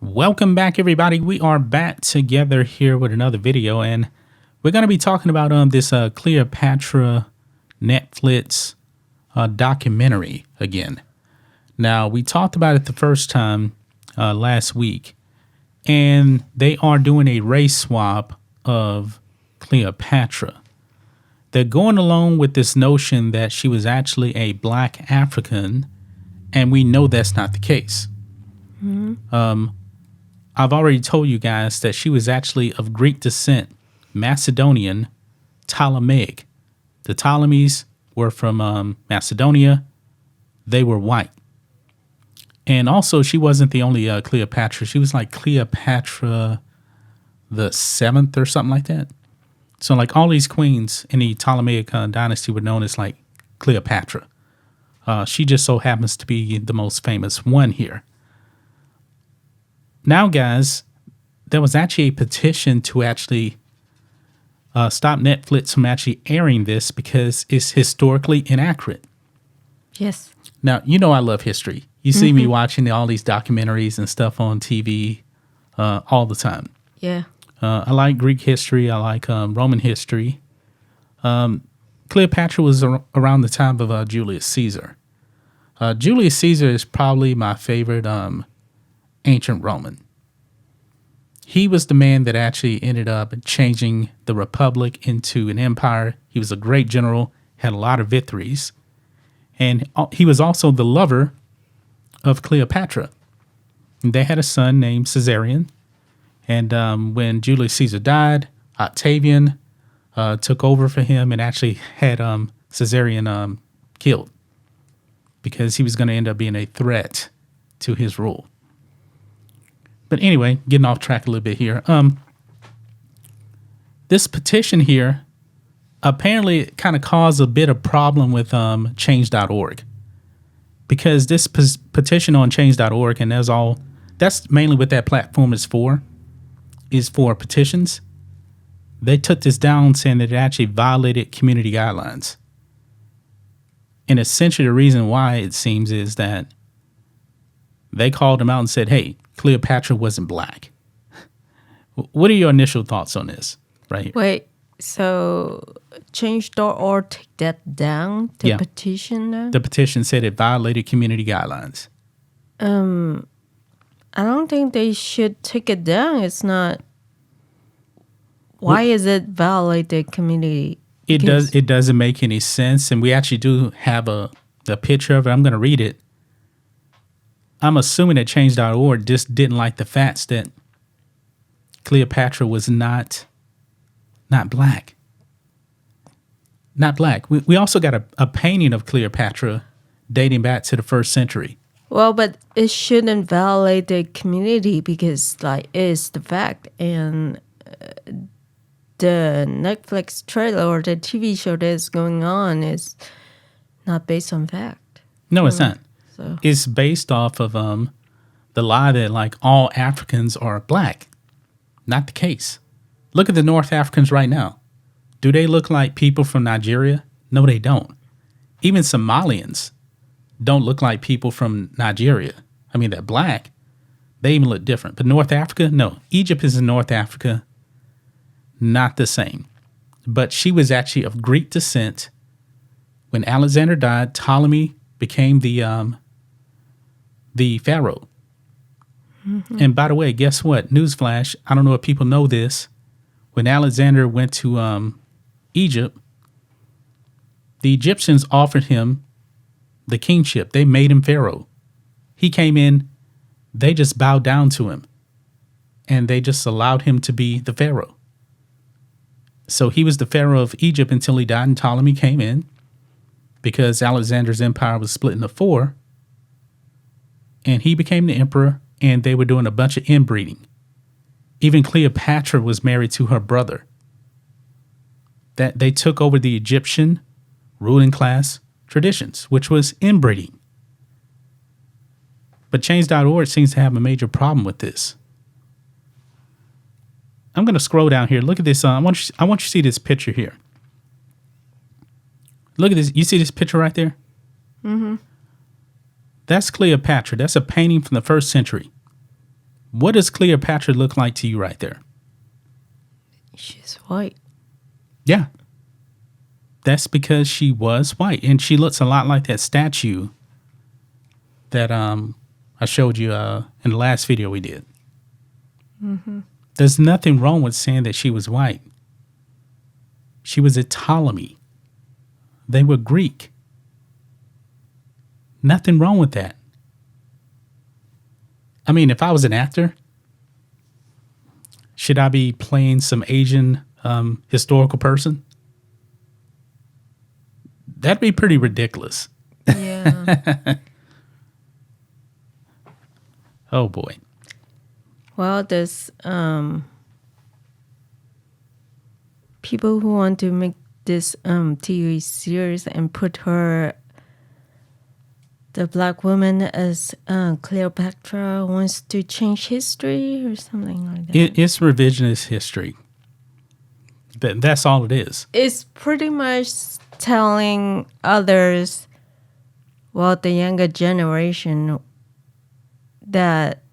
Welcome back, everybody. We are back together here with another video, and we're going to be talking about this Cleopatra Netflix documentary again. Now, we talked about it the first time last week, and they are doing a race swap of Cleopatra. They're going along with this notion that she was actually a black African, and we know that's not the case. I've already told you guys that she was actually of Greek descent, Macedonian, Ptolemaic. The Ptolemies were from Macedonia. They were white. And also, she wasn't the only Cleopatra. She was like Cleopatra the 7th or something like that. So like all these queens in the Ptolemaic dynasty were known as like Cleopatra. She just so happens to be the most famous one here. Now, guys, there was actually a petition to actually stop Netflix from actually airing this because it's historically inaccurate. Yes. Now, you know I love history. You see me watching all these documentaries and stuff on TV all the time. Yeah. I like Greek history. I like Roman history. Cleopatra was around the time of Julius Caesar. Julius Caesar is probably my favorite ancient Roman. He was the man that actually ended up changing the republic into an empire. He was a great general, had a lot of victories, and he was also the lover of Cleopatra. And they had a son named Caesarion, and when Julius Caesar died, Octavian took over for him and actually had Caesarion killed because he was going to end up being a threat to his rule. But anyway, getting off track a little bit here. This petition here apparently kind of caused a bit of problem with change.org. Because this petition on change.org, and that's mainly what that platform is for petitions. They took this down saying that it actually violated community guidelines. And essentially the reason why it seems is that they called them out and said, hey, Cleopatra wasn't black. What are your initial thoughts on this right here? Wait, so change.or take that down, the petition now? The petition said it violated community guidelines. I don't think they should take it down. It's not. Why is it violated community? It doesn't make any sense. And we actually do have a picture of it. I'm going to read it. I'm assuming that change.org just didn't like the facts that Cleopatra was not black. Not black. We also got a painting of Cleopatra dating back to the 1st century. Well, but it shouldn't violate the community because, like, it's the fact. And the Netflix trailer or the TV show that's going on is not based on fact. No, it's not. So. It's based off of the lie that like all Africans are black. Not the case. Look at the North Africans right now. Do they look like people from Nigeria? No, they don't. Even Somalians don't look like people from Nigeria. I mean, they're black. They even look different. But North Africa, no. Egypt is in North Africa. Not the same. But she was actually of Greek descent. When Alexander died, Ptolemy became the pharaoh. And by the way, guess what? Newsflash. I don't know if people know this. When Alexander went to Egypt, the Egyptians offered him the kingship. They made him pharaoh. He came in. They just bowed down to him. And they just allowed him to be the pharaoh. So he was the pharaoh of Egypt until he died, and Ptolemy came in because Alexander's empire was split into 4. And he became the emperor, and they were doing a bunch of inbreeding. Even Cleopatra was married to her brother. That they took over the Egyptian ruling class traditions, which was inbreeding. But change.org seems to have a major problem with this. I'm going to scroll down here. Look at this. I want you to see this picture here. Look at this. You see this picture right there? Mm-hmm. That's Cleopatra. That's a painting from the 1st century. What does Cleopatra look like to you right there? She's white. Yeah. That's because she was white. And she looks a lot like that statue that I showed you in the last video we did. Mm-hmm. There's nothing wrong with saying that she was white. She was a Ptolemy. They were Greek. Nothing wrong with that. I mean, if I was an actor, should I be playing some Asian historical person? That'd be pretty ridiculous. Yeah. Oh, boy. Well, there's people who want to make this TV series and put her, the black woman, as Cleopatra wants to change history or something like that. It's revisionist history. That's all it is. It's pretty much telling others, well, the younger generation, that,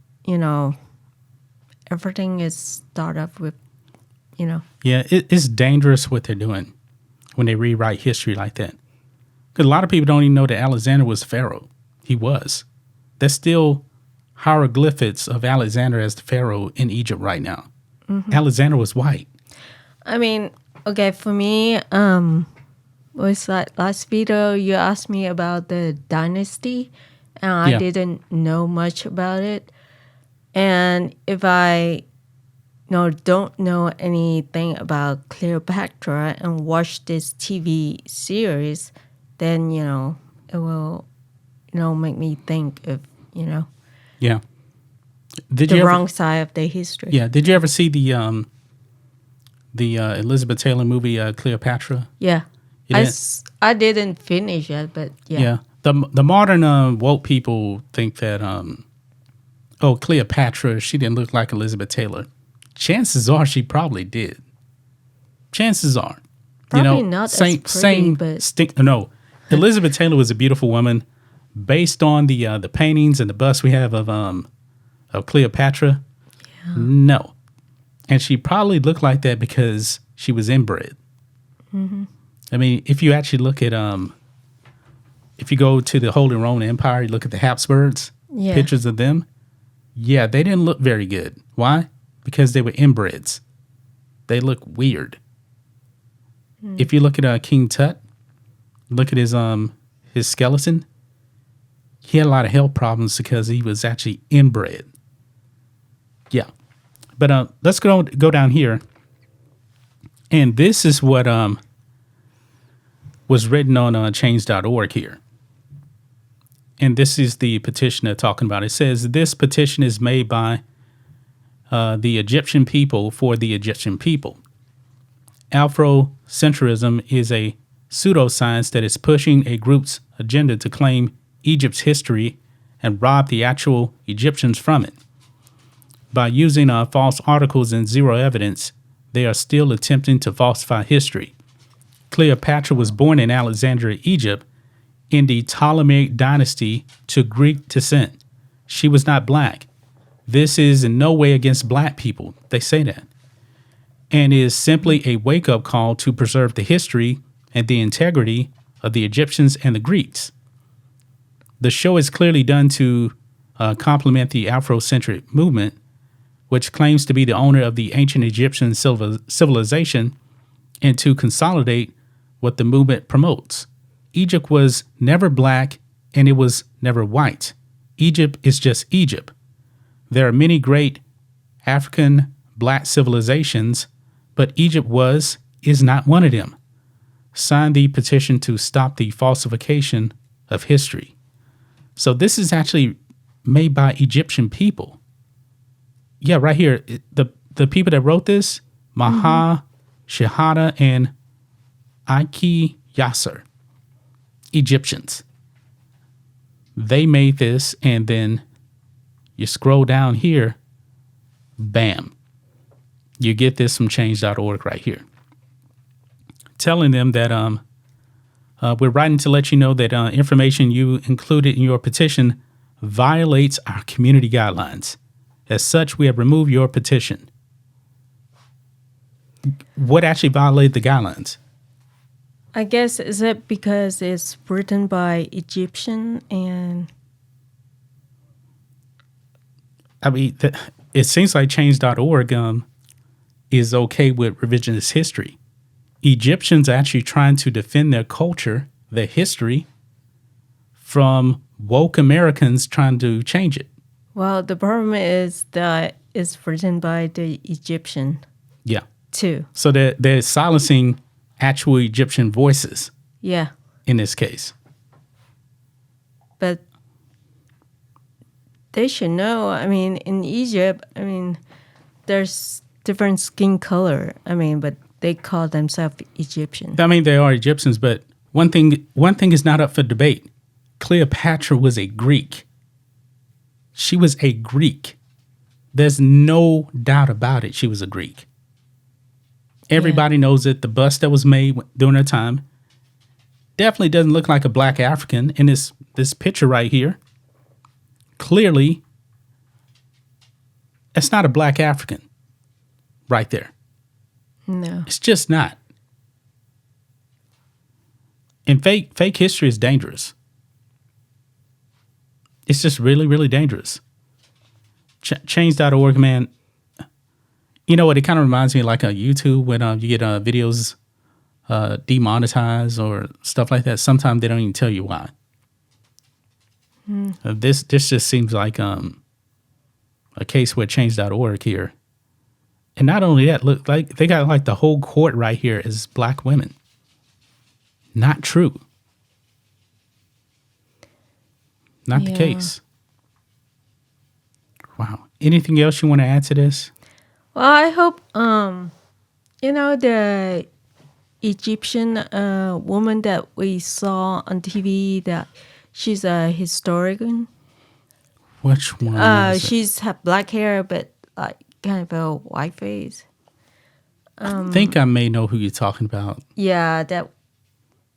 everything is start off with, Yeah, it's dangerous what they're doing when they rewrite history like that. Because a lot of people don't even know that Alexander was Pharaoh. He was. There's still hieroglyphics of Alexander as the Pharaoh in Egypt right now. Mm-hmm. Alexander was white. I mean, okay, for me, was that last video you asked me about the dynasty, and I didn't know much about it. And if I don't know anything about Cleopatra and watch this TV series, then, it will, make me think of, Yeah. the wrong side of the history. Yeah. Did you ever see the Elizabeth Taylor movie, Cleopatra? Yeah. I didn't finish it, but yeah. Yeah. The modern woke people think that, Cleopatra, she didn't look like Elizabeth Taylor. Chances are she probably did. Chances are. Probably not as pretty, but... No. Elizabeth Taylor was a beautiful woman. Based on the paintings and the bust we have of Cleopatra, no. And she probably looked like that because she was inbred. Mm-hmm. I mean, if you actually look at, if you go to the Holy Roman Empire, you look at the Habsburgs, pictures of them, they didn't look very good. Why? Because they were inbreds. They look weird. Mm. If you look at King Tut, look at his skeleton, he had a lot of health problems because he was actually inbred. Yeah. But let's go down here. And this is what was written on change.org here. And this is the petition they're talking about. It says, this petition is made by the Egyptian people for the Egyptian people. Afrocentrism is a pseudoscience that is pushing a group's agenda to claim Egypt's history and rob the actual Egyptians from it. By using false articles and zero evidence, they are still attempting to falsify history. Cleopatra was born in Alexandria, Egypt, in the Ptolemaic dynasty to Greek descent. She was not black. This is in no way against black people. They say that. And is simply a wake-up call to preserve the history and the integrity of the Egyptians and the Greeks. The show is clearly done to complement the Afrocentric movement, which claims to be the owner of the ancient Egyptian civilization, and to consolidate what the movement promotes. Egypt was never black, and it was never white. Egypt is just Egypt. There are many great African black civilizations, but Egypt is not one of them. Sign the petition to stop the falsification of history. So this is actually made by Egyptian people. Yeah, right here. The people that wrote this, Maha, Shahada, and Aiki Yasser, Egyptians. They made this, and then you scroll down here, bam. You get this from change.org right here. Telling them that we're writing to let you know that information you included in your petition violates our community guidelines. As such, we have removed your petition. What actually violated the guidelines? I guess, is it because it's written by Egyptian and... I mean, it seems like change.org is okay with revisionist history. Egyptians are actually trying to defend their culture, their history, from woke Americans trying to change it. Well, the problem is that it's written by the Egyptian, Yeah. too. So they're silencing actual Egyptian voices Yeah. in this case. But they should know. I mean, in Egypt, I mean, there's different skin color. I mean, but they call themselves Egyptian. I mean, they are Egyptians, but one thing is not up for debate. Cleopatra was a Greek. She was a Greek. There's no doubt about it. She was a Greek. Everybody knows it. The bust that was made during her time definitely doesn't look like a black African in this picture right here. Clearly, it's not a black African right there. No. It's just not. And fake history is dangerous. It's just really, really dangerous. Change.org, man. You know what? It kind of reminds me of like a YouTube when you get videos demonetized or stuff like that. Sometimes they don't even tell you why. This just seems like a case where change.org here. And not only that, look, like they got like the whole court right here is black women. Not true. Not the case. Wow. Anything else you want to add to this? Well, I hope, the Egyptian woman that we saw on TV, that she's a historian. Which one? She's have black hair, but like kind of a white face. I think I may know who you're talking about. Yeah, that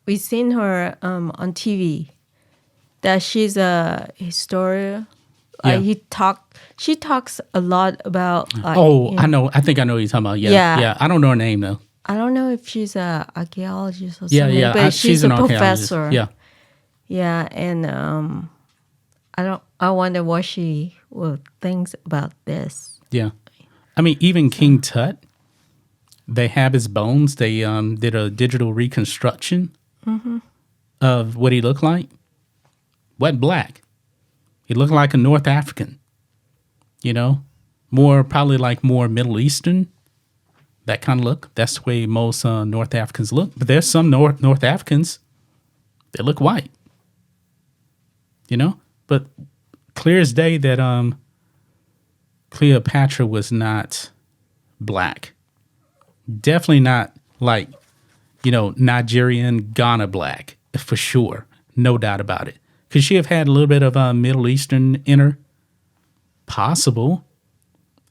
we seen her on TV. That she's a historian. Yeah. She talks a lot about. Like, I know. I think I know what you're talking about. Yeah. I don't know her name though. I don't know if she's a archaeologist or Yeah, something. yeah. But She's a an archaeologist. professor. Yeah. Yeah, and I wonder what she will think about this. Yeah. I mean, even King Tut, they have his bones. They did a digital reconstruction of what he looked like. Wasn't black. He looked like a North African. Probably like more Middle Eastern. That kind of look. That's the way most North Africans look. But there's some North Africans that look white. But clear as day that Cleopatra was not black. Definitely not like, Nigerian Ghana black, for sure. No doubt about it. Could she have had a little bit of Middle Eastern in her? Possible.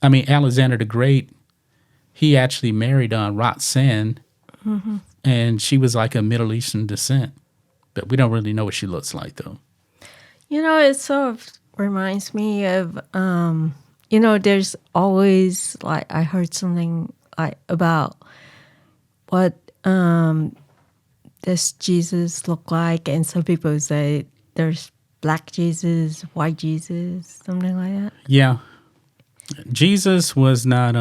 I mean, Alexander the Great, he actually married Roxanne, and she was like a Middle Eastern descent. But we don't really know what she looks like, though. It sort of reminds me of, there's always, like, I heard something like about what does Jesus look like, and some people say there's black Jesus, white Jesus, something like that. Yeah. Jesus was not,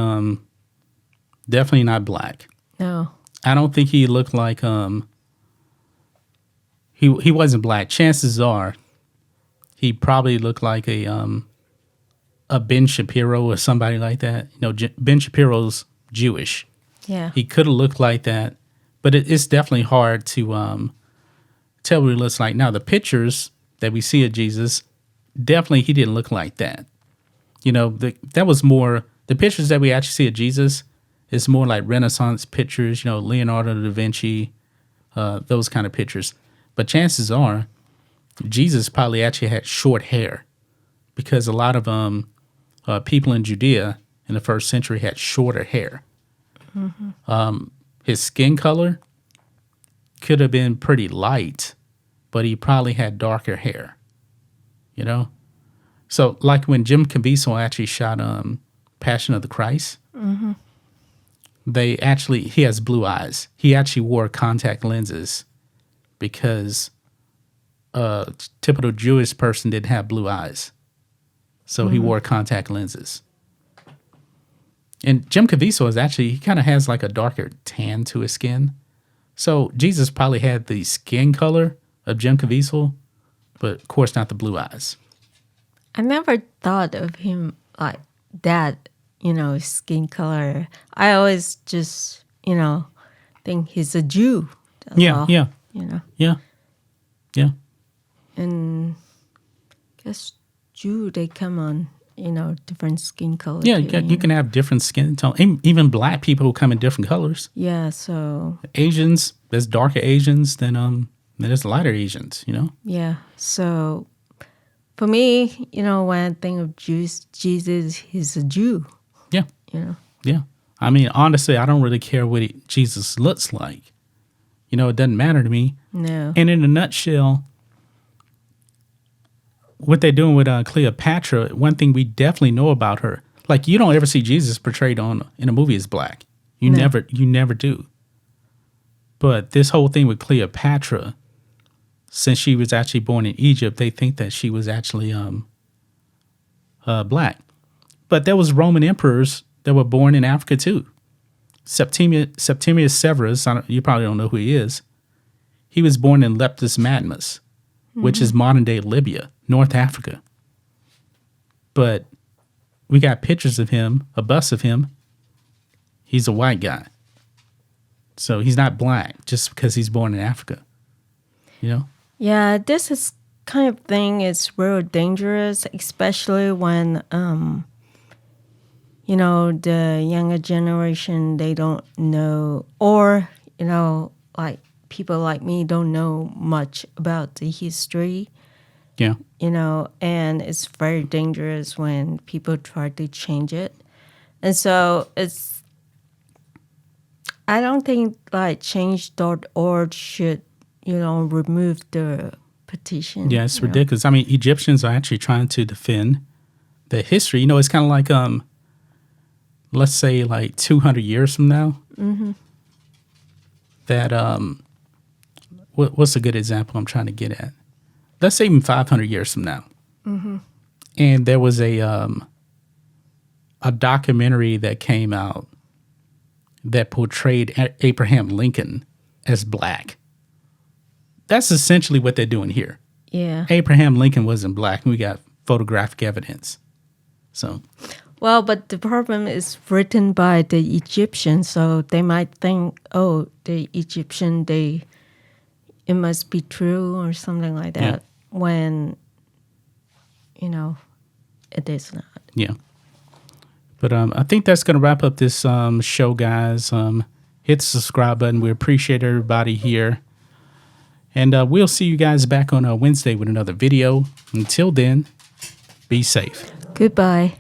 definitely not black. No. I don't think he looked like, he wasn't black. Chances are he probably looked like a Ben Shapiro or somebody like that. Ben Shapiro's Jewish. Yeah. He could have looked like that, but it's definitely hard to tell what he looks like. Now, the pictures that we see of Jesus, definitely he didn't look like that. That was more, the pictures that we actually see of Jesus is more like Renaissance pictures, Leonardo da Vinci, those kind of pictures. But chances are, Jesus probably actually had short hair because a lot of people in Judea in the first century had shorter hair. His skin color could have been pretty light, but he probably had darker hair, So, like when Jim Caviezel actually shot Passion of the Christ, he has blue eyes. He actually wore contact lenses because a typical Jewish person didn't have blue eyes. So he wore contact lenses. And Jim Caviezel he kind of has like a darker tan to his skin. So Jesus probably had the skin color of Jim Caviezel, but of course not the blue eyes. I never thought of him like that, skin color. I always just, think he's a Jew. That's all, Yeah. And I guess Jew, they come on, different skin color. Yeah, too, you can have different skin tone. Even black people who come in different colors. Yeah, so. Asians, there's darker Asians than there's lighter Asians, Yeah, so for me, when I think of Jews, Jesus, he's a Jew. Yeah. Yeah. I mean, honestly, I don't really care what Jesus looks like. It doesn't matter to me. No. And in a nutshell, what they're doing with Cleopatra, one thing we definitely know about her, like you don't ever see Jesus portrayed in a movie as black. You never do. But this whole thing with Cleopatra, since she was actually born in Egypt, they think that she was actually black. But there was Roman emperors that were born in Africa too. Septimius Severus, you probably don't know who he is. He was born in Leptis Matmus, which is modern-day Libya, North Africa. But we got pictures of him, a bust of him. He's a white guy. So he's not black just because he's born in Africa. Yeah, this is kind of thing is real dangerous, especially when, the younger generation, they don't know, or, like people like me don't know much about the history. Yeah. And it's very dangerous when people try to change it. And so I don't think like change.org should, remove the petition. Yeah, it's ridiculous. I mean, Egyptians are actually trying to defend the history. It's kind of like, let's say like 200 years from now, that, what's a good example I'm trying to get at? Let's say even 500 years from now. And there was a documentary that came out that portrayed Abraham Lincoln as black. That's essentially what they're doing here. Yeah. Abraham Lincoln wasn't black, and we got photographic evidence. So, well, but the problem is written by the Egyptians, so they might think, oh, the Egyptian, it must be true or something like that. Yeah. When, it is not. Yeah. But I think that's going to wrap up this show, guys. Hit the subscribe button. We appreciate everybody here. And we'll see you guys back on Wednesday with another video. Until then, be safe. Goodbye.